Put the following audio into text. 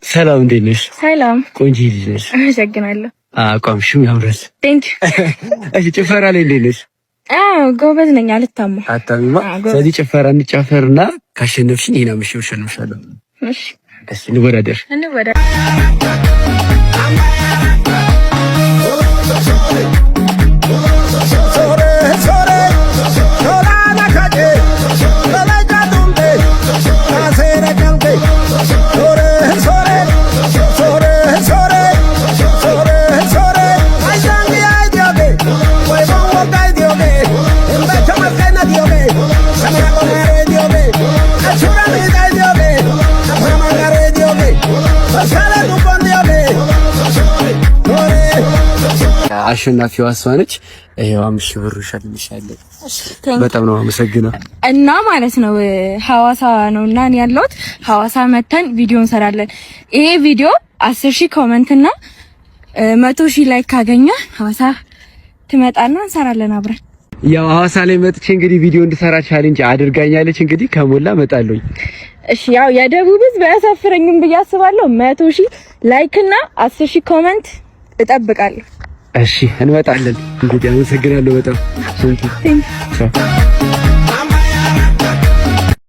ሰላም እንዴት ነሽ? ሰላም ቆንጆ ልጅ ነሽ። አመሰግናለሁ። አቋምሽም ያምራል። ቴንክ እሺ ጭፈራ ላይ እንዴት ነሽ? ጎበዝ ነኝ። አታምማ። ስለዚህ ጭፈራ እንጫፈርና ካሸነፍሽኝ ይሄን አምሽው ሸንፍሻለሁ። እሺ እሺ እንወዳደር። አሸናፊዋ እሷ ነች። ይሄው 5000 ብር ሸልምሻለሁ። በጣም ነው አመሰግናለሁ። እና ማለት ነው ሐዋሳ ነውና እኔ ያለሁት ሐዋሳ መተን ቪዲዮ እንሰራለን። ይሄ ቪዲዮ 10000 ኮሜንት እና 100000 ላይክ ካገኘ ሐዋሳ ትመጣና እንሰራለን አብረን። ያው ሐዋሳ ላይ መጥቼ እንግዲህ ቪዲዮ እንድሰራ ቻሌንጅ አድርጋኛለች። እንግዲህ ከሞላ እመጣለሁ። እሺ ያው የደቡብ ህዝብ አያሳፍረኝም ብዬ አስባለሁ። 100000 ላይክ እና 10000 ኮሜንት እጠብቃለሁ። እሺ እንመጣለን። እንግዲህ አመሰግናለሁ በጣም